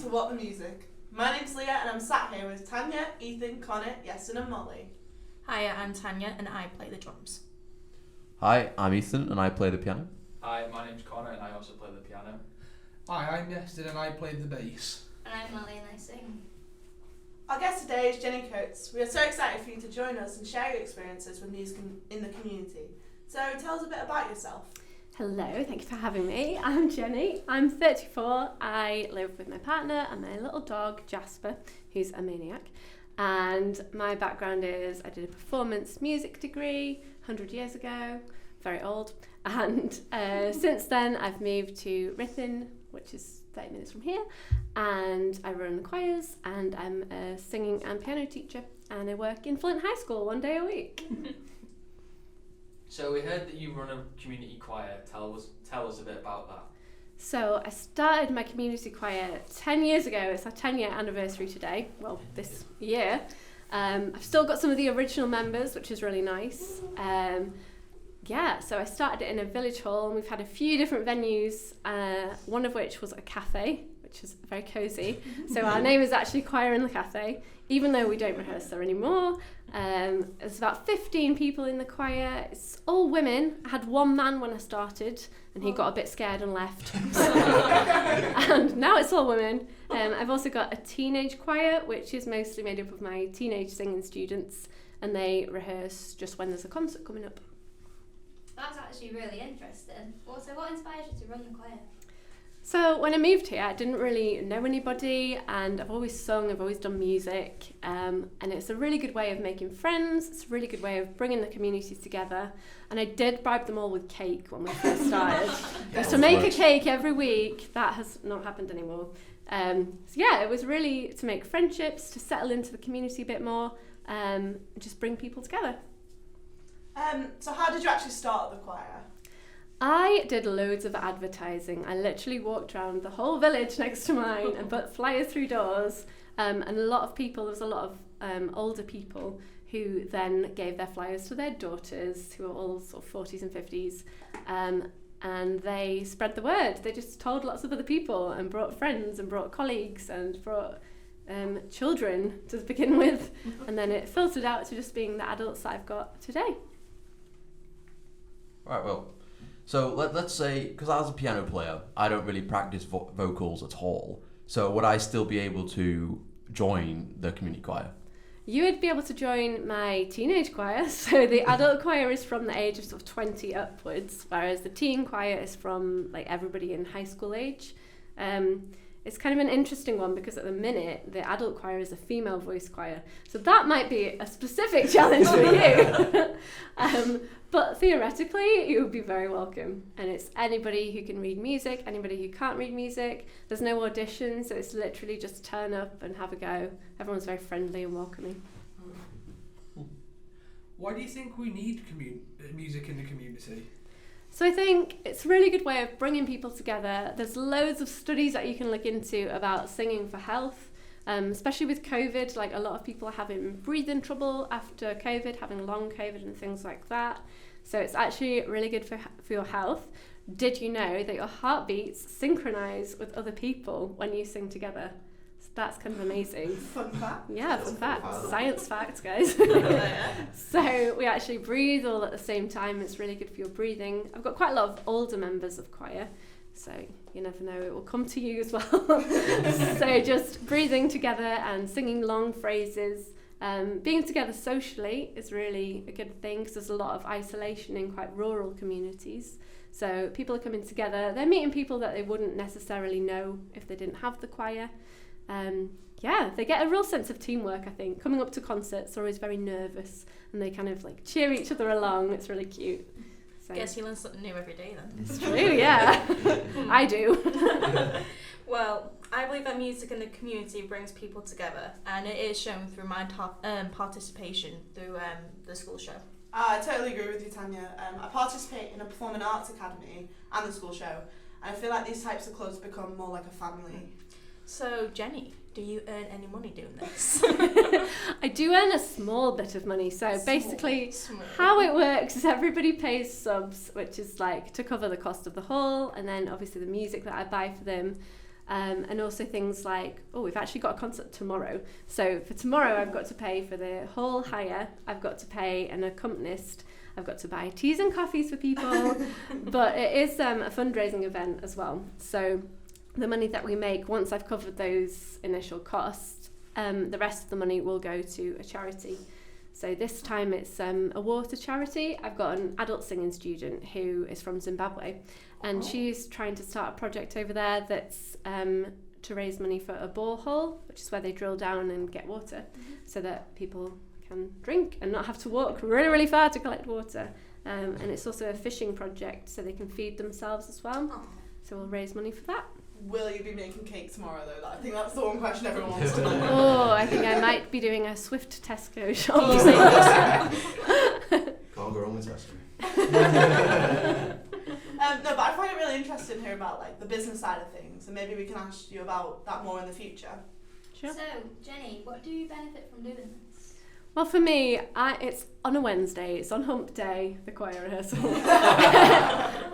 to What the Music. My name's Leah and I'm sat here with Tanya, Ethan, Connor, Yeston and Molly. Hiya, I'm Tanya and I play the drums. Hi, I'm Ethan and I play the piano. Hi, my name's Connor and I also play the piano. Hi, I'm Yeston and I play the bass. And I'm Molly and I sing. Our guest today is Jennie Coates. We are so excited for you to join us and share your experiences with music in the community. So tell us a bit about yourself. Hello, thank you for having me. I'm Jennie. I'm 34. I live with my partner and my little dog, Jasper, who's a maniac. And my background is I did a performance music degree 100 years ago, very old. And since then, I've moved to Ripon, which is 30 minutes from here. And I run the choirs and I'm a singing and piano teacher. And I work in Flint High School 1 day a week. So we heard that you run a community choir. Tell us a bit about that. So I started my community choir 10 years ago. It's our 10-year anniversary today, well, this year. I've still got some of the original members, which is really nice. So I started it in a village hall and we've had a few different venues, one of which was a cafe, which is very cosy. So our name is actually Choir in the Cafe, even though we don't rehearse there anymore. There's about 15 people in the choir. It's all women. I had one man when I started and he got a bit scared and left. And now it's all women. I've also got a teenage choir, which is mostly made up of my teenage singing students, and they rehearse just when there's a concert coming up. That's actually really interesting. So what inspired you to run the choir? So when I moved here, I didn't really know anybody, and I've always sung, I've always done music, and it's a really good way of making friends. It's a really good way of bringing the community together. And I did bribe them all with cake when we first started. Used to make a cake every week. That has not happened anymore. It was really to make friendships, to settle into the community a bit more, and just bring people together. So how did you actually start the choir? I did loads of advertising. I literally walked around the whole village next to mine and put flyers through doors. And there was a lot of older people who then gave their flyers to their daughters, who are all sort of 40s and 50s. And they spread the word. They just told lots of other people and brought friends and brought colleagues and brought children to begin with. And then it filtered out to just being the adults that I've got today. Right, well, so let's say, because as a piano player, I don't really practice vocals at all. So would I still be able to join the community choir? You would be able to join my teenage choir. So the adult choir is from the age of sort of 20 upwards, whereas the teen choir is from like everybody in high school age. It's kind of an interesting one because at the minute, the adult choir is a female voice choir. So that might be a specific challenge for you. But theoretically, you would be very welcome. And it's anybody who can read music, anybody who can't read music. There's no audition, so it's literally just turn up and have a go. Everyone's very friendly and welcoming. Why do you think we need music in the community? So I think it's a really good way of bringing people together. There's loads of studies that you can look into about singing for health, especially with COVID. Like a lot of people are having breathing trouble after COVID, having long COVID and things like that. So it's actually really good for your health. Did you know that your heartbeats synchronize with other people when you sing together? So that's kind of amazing. Fun fact. Yeah, fun fact. Science facts, guys. So we actually breathe all at the same time. It's really good for your breathing. I've got quite a lot of older members of choir, so you never know, it will come to you as well. So just breathing together and singing long phrases. Being together socially is really a good thing because there's a lot of isolation in quite rural communities. So people are coming together. They're meeting people that they wouldn't necessarily know if they didn't have the choir. They get a real sense of teamwork, I think. Coming up to concerts, they're always very nervous and they kind of like cheer each other along. It's really cute. So. Guess you learn something new every day then. It's true, yeah. I do. Well, I believe that music in the community brings people together, and it is shown through my participation through the school show. I totally agree with you, Tanya. I participate in a performing arts academy and the school show, and I feel like these types of clubs become more like a family. So, Jennie, do you earn any money doing this? I do earn a small bit of money. So basically, how it works is everybody pays subs, which is like to cover the cost of the hall, and then obviously the music that I buy for them. And also things like, we've actually got a concert tomorrow. So for tomorrow, I've got to pay for the hall hire. I've got to pay an accompanist. I've got to buy teas and coffees for people. But it is a fundraising event as well. So the money that we make, once I've covered those initial costs, the rest of the money will go to a charity. So this time it's a water charity. I've got an adult singing student who is from Zimbabwe, and she's trying to start a project over there that's to raise money for a borehole, which is where they drill down and get water, so that people can drink and not have to walk really, really far to collect water. And it's also a fishing project, so they can feed themselves as well. So we'll raise money for that. Will you be making cake tomorrow though? I think that's the one question everyone wants to know. Oh, I think I might be doing a Swift Tesco shop. Can't go wrong with Tesco. No, but I find it really interesting to hear about like the business side of things, and maybe we can ask you about that more in the future. Sure. So, Jenny, what do you benefit from doing this? Well, for me, it's on a Wednesday. It's on hump day, the choir rehearsal.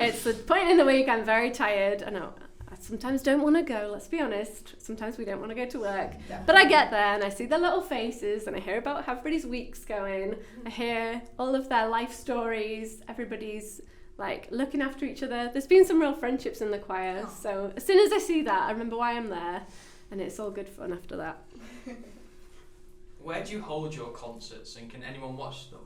It's the point in the week I'm very tired. I know I sometimes don't want to go, let's be honest. Sometimes we don't want to go to work. Yeah. But I get there and I see their little faces and I hear about how everybody's week's going. I hear all of their life stories. Everybody's like looking after each other. There's been some real friendships in the choir. So as soon as I see that, I remember why I'm there. And it's all good fun after that. Where do you hold your concerts, and can anyone watch them?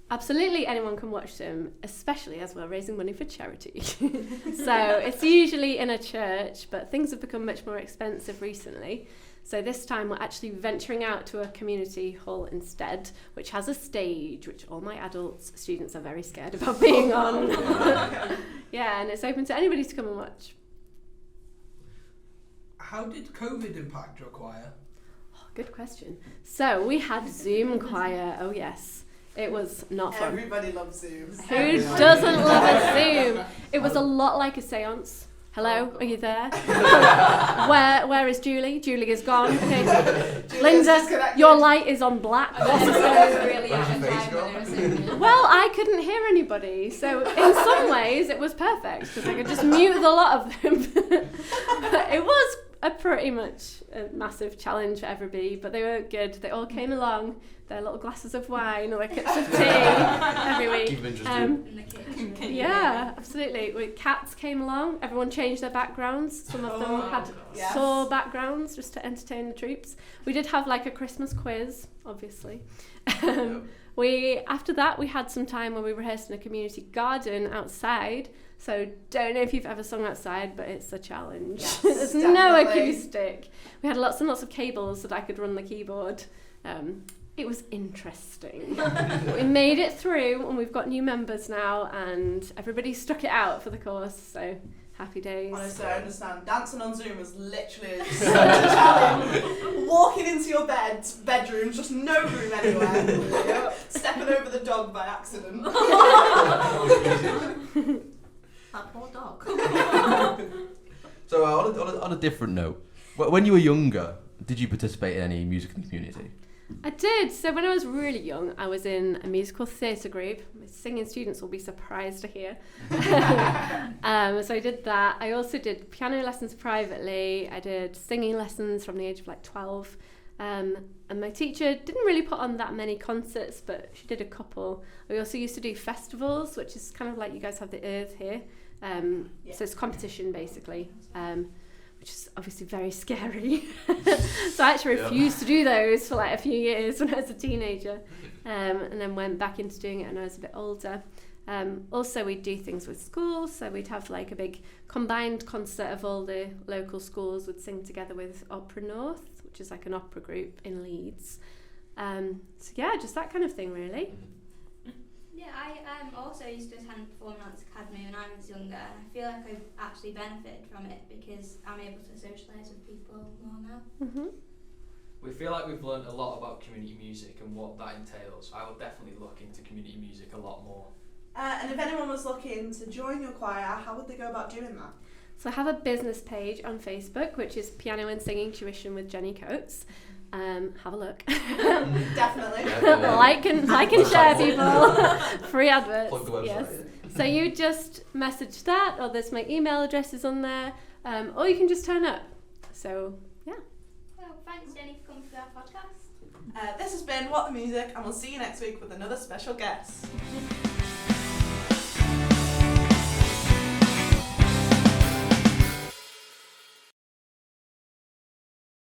Absolutely, anyone can watch them, especially as we're raising money for charity. So it's usually in a church, but things have become much more expensive recently. So this time we're actually venturing out to a community hall instead, which has a stage, which all my adult students are very scared about being on. Yeah, and it's open to anybody to come and watch. How did COVID impact your choir? Good question. So we had Zoom choir. Oh yes, it was not fun. Everybody loves Zoom. Who doesn't love a Zoom? It was a lot like a séance. Hello, are you there? Where is Julie? Julie is gone. Okay. Linda, your light is on black. What's going on? Really out of time when they were singing. Well, I couldn't hear anybody, so in some ways it was perfect because I could just mute the lot of them. It was a pretty much a massive challenge for everybody, but they were good. They all came along, their little glasses of wine or their cups of tea every week. Keep them interested. In the kitchen. Yeah, absolutely. Cats came along, everyone changed their backgrounds. Some of them had yes. saw backgrounds just to entertain the troops. We did have like a Christmas quiz, obviously. After that we had some time where we rehearsed in a community garden outside. So don't know if you've ever sung outside, but it's a challenge. Yes, There's definitely. no acoustic. We had lots and lots of cables that I could run the keyboard. It was interesting. We made it through, and we've got new members now, and everybody stuck it out for the course. So happy days. Honestly, I understand. Dancing on Zoom is literally such a challenge. Walking into your bedroom, just no room anywhere. Stepping over the dog by accident. That poor dog. So on a different note, when you were younger, did you participate in any music in the community? I did. So when I was really young, I was in a musical theatre group. My singing students will be surprised to hear. So I did that. I also did piano lessons privately. I did singing lessons from the age of like 12. And my teacher didn't really put on that many concerts, but she did a couple. We also used to do festivals, which is kind of like you guys have the Earth here. So it's competition basically. Which is obviously very scary. So I actually refused to do those for like a few years when I was a teenager, and then went back into doing it when I was a bit older. Also, we'd do things with schools, so we'd have like a big combined concert of all the local schools would sing together with Opera North, which is like an opera group in Leeds. So yeah, just that kind of thing really. Yeah, I also used to attend Performing Arts Academy when I was younger, and I feel like I've actually benefited from it because I'm able to socialise with people more now. Mm-hmm. We feel like we've learned a lot about community music and what that entails. I will definitely look into community music a lot more. And if anyone was looking to join your choir, how would they go about doing that? So I have a business page on Facebook, which is Piano and Singing Tuition with Jennie Coates. Have a look. Definitely. like and share, people. Free adverts. Plug the website. Yes. So you just message that, or there's my email addresses on there, or you can just turn up. So, yeah. Well, thanks Jenny for coming to our podcast. This has been What the Music, and we'll see you next week with another special guest.